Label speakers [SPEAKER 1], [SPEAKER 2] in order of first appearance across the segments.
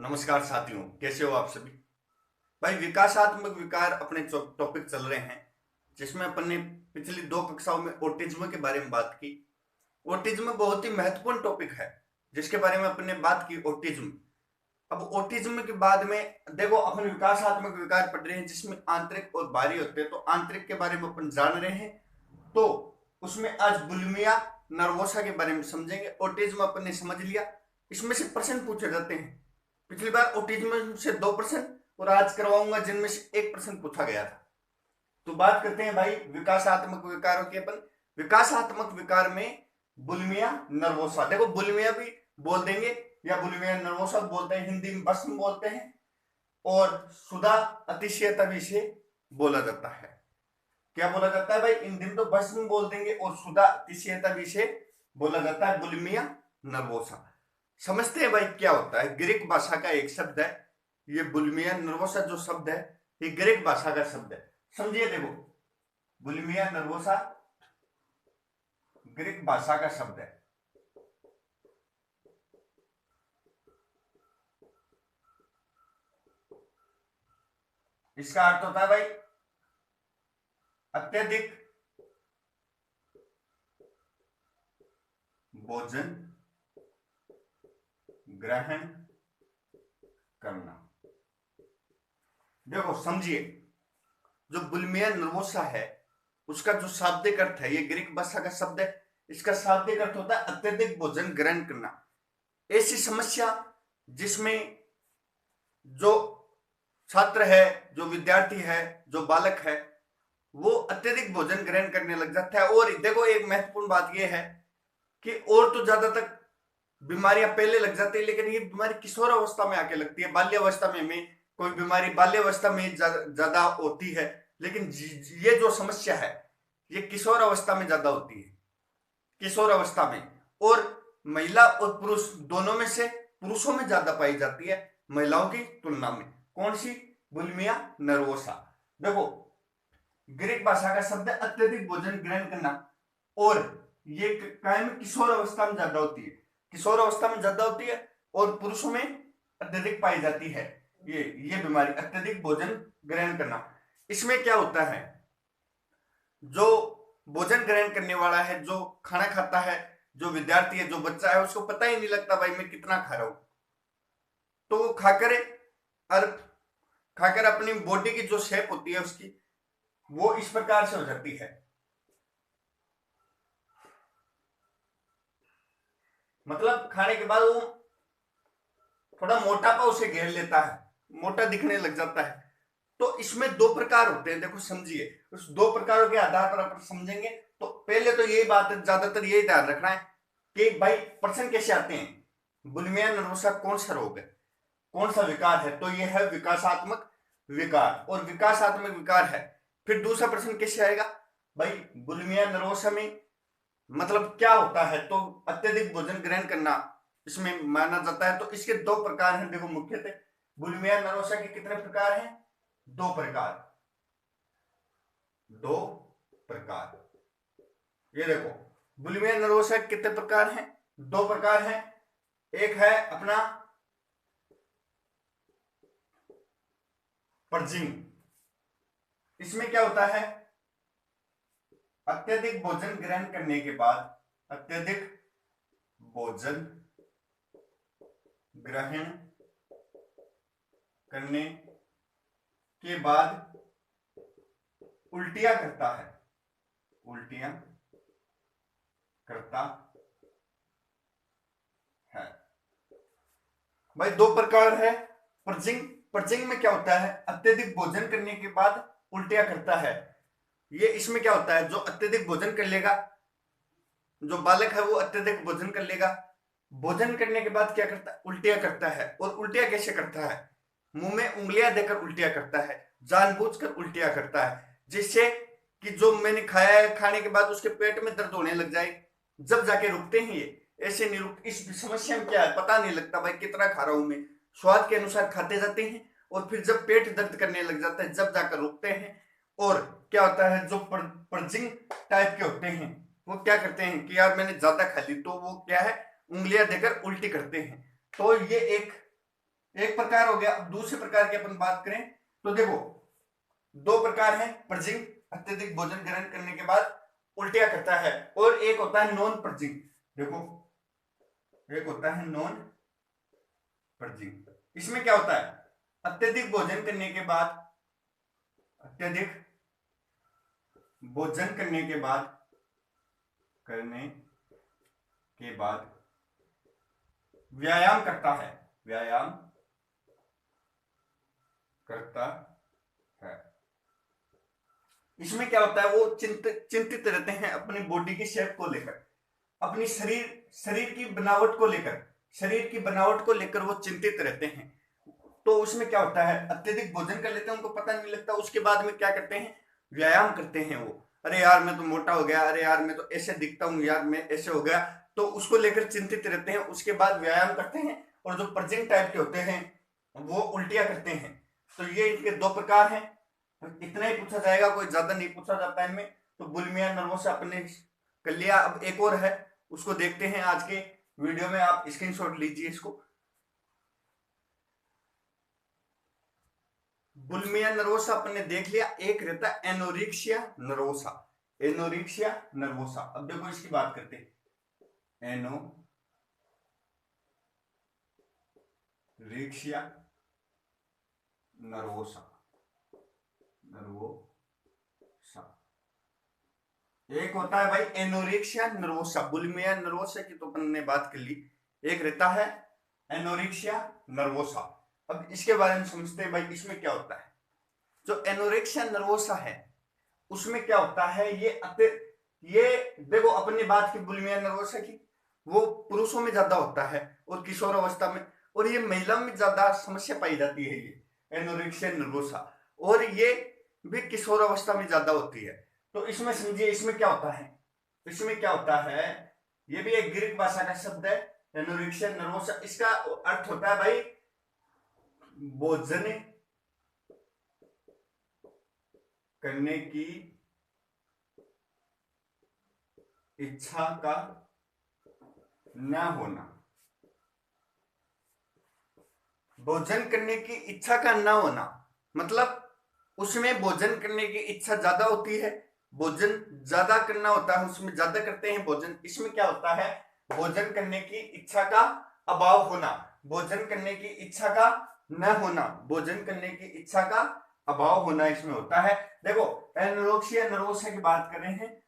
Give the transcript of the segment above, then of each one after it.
[SPEAKER 1] नमस्कार साथियों, कैसे हो आप सभी। भाई, विकासात्मक विकार अपने टॉपिक चल रहे हैं, जिसमें अपन ने पिछली दो कक्षाओं में ऑटिज्म के बारे में बात की। ऑटिज्म बहुत ही महत्वपूर्ण टॉपिक है, जिसके बारे में अपन ने बात की। ऑटिज्म, अब ऑटिज्म के बाद में देखो अपन विकासात्मक विकार पढ़ रहे हैं, जिसमें आंतरिक और बाहरी होते हैं। तो आंतरिक के बारे में अपन जान रहे हैं, तो उसमें आज बुलिमिया नर्वोसा के बारे में समझेंगे। ऑटिज्म अपन ने समझ लिया, इसमें से प्रश्न पूछे जाते हैं। पिछली बार ऑटिज्म से 2% और आज करवाऊंगा जिनमें से 1% पूछा गया था। तो बात करते हैं भाई विकासात्मक विकारों की। अपन विकासात्मक विकार में बुलिमिया नर्वोसा, देखो बुलिमिया भी बोल देंगे या बुलिमिया नर्वोसा बोलते हैं, हिंदी में बस में बोलते हैं, और सुधा अतिशयता भी इसे बोला जाता है। क्या बोला जाता है भाई? इन दिन तो बस में बोल देंगे, और सुधा अतिशयता भी इसे बोला जाता है, बुलिमिया नर्वोसा। समझते हैं भाई क्या होता है। ग्रीक भाषा का एक शब्द है ये बुलिमिया नर्वोसा। जो शब्द है ये ग्रीक भाषा का शब्द है, समझिए। देखो, बुलिमिया नर्वोसा ग्रीक भाषा का शब्द है। इसका अर्थ होता है भाई अत्यधिक भोजन ग्रहण करना। देखो समझिए, जो बुलिमिया नर्वोसा है उसका जो शाब्दिक अर्थ है, ये ग्रीक भाषा का शब्द है। इसका शाब्दिक अर्थ होता है अत्यधिक भोजन ग्रहण करना। ऐसी समस्या जिसमें जो छात्र है, जो विद्यार्थी है, जो बालक है, वो अत्यधिक भोजन ग्रहण करने लग जाता है। और देखो, एक महत्वपूर्ण बात यह है कि और तो ज्यादातर बीमारियां पहले लग जाती है, लेकिन ये बीमारी किशोर अवस्था में आके लगती है। बाल्यावस्था में कोई बीमारी बाल्यावस्था में ज्यादा होती है, लेकिन ये जो समस्या है ये किशोर अवस्था में ज्यादा होती है, किशोर अवस्था में। और महिला और पुरुष दोनों में से पुरुषों में ज्यादा पाई जाती है महिलाओं की तुलना में। कौन सी? Bulimia nervosa. देखो, ग्रीक भाषा का शब्द है अत्यधिक भोजन ग्रहण करना, और ये कायम किशोर अवस्था में ज्यादा होती है, किशोर अवस्था में ज्यादा होती है, और पुरुषों में अत्यधिक पाई जाती है ये बीमारी, अत्यधिक भोजन ग्रहण करना। इसमें क्या होता है, जो भोजन ग्रहण करने वाला है, जो खाना खाता है, जो विद्यार्थी है, जो बच्चा है, उसको पता ही नहीं लगता भाई मैं कितना खा रहा हूं। तो वो खाकर अपनी बॉडी की जो शेप होती है उसकी, वो इस प्रकार से हो जाती है। मतलब खाने के बाद वो थोड़ा मोटापा उसे घेर लेता है, मोटा दिखने लग जाता है। तो इसमें दो प्रकार होते हैं, देखो समझिए। उस दो प्रकारों के आधार पर अपन समझेंगे। तो पहले तो यही बात है, ज्यादातर यही ध्यान रखना है कि भाई प्रश्न कैसे आते हैं। बुलिमिया नर्वोसा कौन सा रोग है, कौन सा विकार है? तो यह है विकासात्मक विकार, और विकासात्मक विकार है। फिर दूसरा प्रश्न कैसे आएगा भाई, बुलिमिया नर्वोसा में मतलब क्या होता है? तो अत्यधिक भोजन ग्रहण करना इसमें माना जाता है। तो इसके दो प्रकार हैं। देखो, मुख्यतः बुलिमिया नर्वोसा के कितने प्रकार हैं? दो प्रकार, दो प्रकार। ये देखो, बुलिमिया नर्वोसा के कितने प्रकार हैं? दो प्रकार हैं। एक है अपना पर्जिंग। इसमें क्या होता है, अत्यधिक भोजन ग्रहण करने के बाद, अत्यधिक भोजन ग्रहण करने के बाद उल्टियां करता है, उल्टियां करता है। भाई दो प्रकार है पर्जिंग। पर्जिंग में क्या होता है, अत्यधिक भोजन करने के बाद उल्टियां करता है। ये इसमें क्या होता है, जो अत्यधिक भोजन कर लेगा, जो बालक है वो अत्यधिक भोजन कर लेगा, भोजन करने के बाद क्या करता है, उल्टियां करता है। और उल्टियां कैसे करता है? मुंह में उंगलियां देकर उल्टियां करता है, जानबूझकर उल्टियां करता है, जिससे कि जो मैंने खाया है खाने के बाद उसके पेट में दर्द होने लग जाए, जब जाके रुकते हैं ये। ऐसे नहीं रुक, इस समस्या में क्या है पता नहीं लगता भाई कितना खा रहा हूं मैं, स्वाद के अनुसार खाते जाते हैं, और फिर जब पेट दर्द करने लग जाता है जब जाकर रुकते हैं। और क्या होता है, जो पर्जिंग टाइप के होते हैं वो क्या करते हैं कि यार मैंने ज्यादा खा ली, तो वो क्या है, उंगलियां देकर उल्टी करते हैं। तो ये एक एक प्रकार हो गया। अब दूसरे प्रकार की अपन बात करें तो देखो, दो प्रकार है, पर्जिंग अत्यधिक भोजन ग्रहण करने के बाद उल्टिया करता है, और एक होता है नॉन पर्जिंग। देखो, एक होता है नॉन पर्जिंग। इसमें क्या होता है, अत्यधिक भोजन करने के बाद, अत्यधिक भोजन करने के बाद व्यायाम करता है, व्यायाम करता है। इसमें क्या होता है, वो चिंतित रहते हैं अपनी बॉडी की शेप को लेकर, अपनी शरीर की बनावट को लेकर, शरीर की बनावट को लेकर वो चिंतित रहते हैं। तो उसमें क्या होता है, अत्यधिक भोजन कर लेते हैं, उनको पता नहीं लगता, उसके बाद में क्या करते हैं, व्यायाम करते हैं वो। अरे यार मैं तो मोटा हो गया, अरे यार मैं तो ऐसे दिखता हूँ, यार मैं ऐसे हो गया, तो उसको लेकर चिंतित रहते हैं, उसके बाद व्यायाम करते हैं। और जो पर्जिंग टाइप के होते हैं वो उल्टियां करते हैं। तो ये इनके दो प्रकार हैं। इतना ही पूछा जाएगा, कोई ज्यादा नहीं पूछा जाता है इनमें। तो बुलिमिया नर्वोसा अपने कर लिया। अब एक और है, उसको देखते हैं आज के वीडियो में, आप स्क्रीनशॉट लीजिए इसको। बुलिमिया नर्वोसा अपन ने देख लिया। एक रहता है एनोरिक्सिया नर्वोसा, एनोरिक्सिया नर्वोसा। अब देखो इसकी बात करते हैं, एनोरिक्सिया नर्वोसा, नर्वोसा। एक होता है भाई एनोरिक्सिया नर्वोसा, बुलिमिया नर्वोसा की तो अपन ने बात कर ली। एक रहता है एनोरिक्सिया नर्वोसा। अब इसके बारे में समझते हैं भाई, इसमें क्या होता है। जो एनोरेक्सिया नर्वोसा है उसमें क्या होता है, ये देखो अपनी बात की बुलिमिया नर्वोसा की, वो पुरुषों में ज्यादा होता है और किशोर अवस्था में, और ये महिलाओं में ज्यादा समस्या पाई जाती है, ये एनोरेक्सिया नर्वोसा, और ये भी किशोर अवस्था में ज्यादा होती है। तो इसमें समझिए इसमें क्या होता है, इसमें क्या होता है, ये भी एक ग्रीक भाषा का शब्द है एनोरेक्सिया नर्वोसा। इसका अर्थ होता है भाई भोजन करने की इच्छा का न होना, भोजन करने की इच्छा का न होना, मतलब उसमें भोजन करने की इच्छा ज्यादा होती है, भोजन ज्यादा करना होता है, उसमें ज्यादा करते हैं भोजन। इसमें क्या होता है, भोजन करने की इच्छा का अभाव होना, भोजन करने की इच्छा का न होना, भोजन करने की इच्छा का अभाव होना इसमें होता है। देखो एनोरेक्सिया नर्वोसा की बात कर रहे हैं,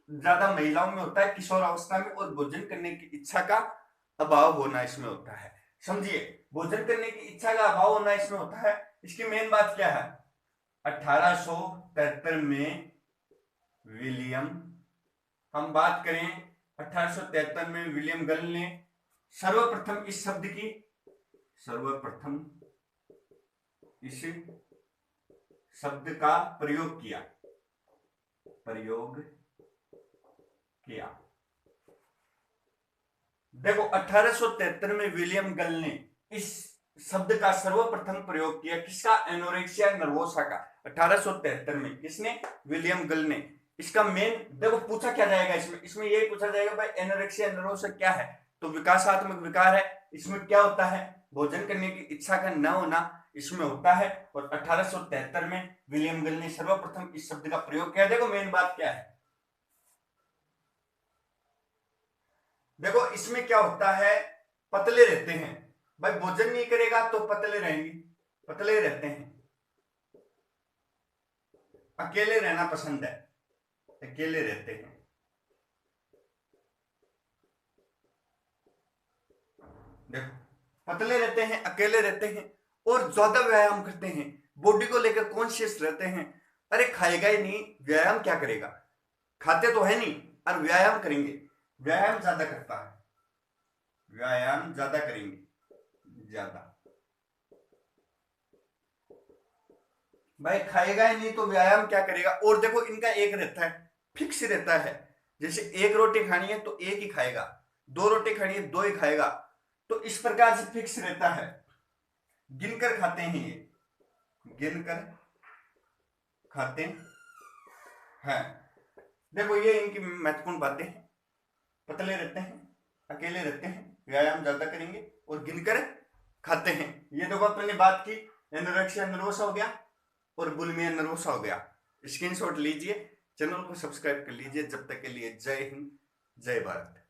[SPEAKER 1] ज्यादा महिलाओं में होता है किशोर अवस्था में, और भोजन करने की इच्छा का अभाव होना इसमें होता है। समझिए, भोजन करने की इच्छा का अभाव होना इसमें होता है। इसकी मेन बात क्या है, 1873 में विलियम, हम बात करें 1873 में विलियम गल ने सर्वप्रथम इस शब्द की, सर्वप्रथम इस शब्द का प्रयोग किया, देखो 1873 में विलियम गल ने इस शब्द का सर्वप्रथम प्रयोग किया, किसका, एनोरेक्सिया नर्वोसा का। 1873 में किसने, विलियम गल ने। इसका मेन देखो पूछा क्या जाएगा इसमें, इसमें यही पूछा जाएगा भाई एनोरेक्सिया नर्वोसा क्या है, तो विकासात्मक विकार है। इसमें क्या होता है, भोजन करने की इच्छा का न होना इसमें होता है, और 1873 में विलियम गल ने सर्वप्रथम इस शब्द का प्रयोग किया। देखो मेन बात क्या है, देखो इसमें क्या होता है, पतले रहते हैं भाई, भोजन नहीं करेगा तो पतले रहेंगे, पतले रहते हैं, अकेले रहना पसंद है, अकेले रहते हैं। देखो पतले रहते हैं, अकेले रहते हैं, और ज्यादा व्यायाम करते हैं, बॉडी को लेकर कॉन्शियस रहते हैं। अरे खाएगा ही नहीं, व्यायाम क्या करेगा, खाते तो है नहीं और व्यायाम करेंगे, व्यायाम ज्यादा करता है, व्यायाम ज्यादा करेंगे, ज्यादा भाई खाएगा ही नहीं तो व्यायाम क्या करेगा। और देखो इनका एक रहता है, फिक्स रहता है, जैसे एक रोटी खानी है तो एक ही खाएगा, दो रोटी खानी है दो ही खाएगा, तो इस प्रकार से फिक्स रहता है। गिनकर खाते हैं ये, गिनकर खाते हैं। देखो ये इनकी महत्वपूर्ण बातें हैं, पतले रहते हैं, अकेले रहते हैं, व्यायाम ज्यादा करेंगे और गिनकर खाते हैं। ये देखो अपन ने बात की, एनोरेक्सिया नर्वोसा हो गया और बुलिमिया नर्वोसा हो गया। स्क्रीनशॉट लीजिए, चैनल को सब्सक्राइब कर लीजिए। जब तक के लिए जय हिंद, जय भारत।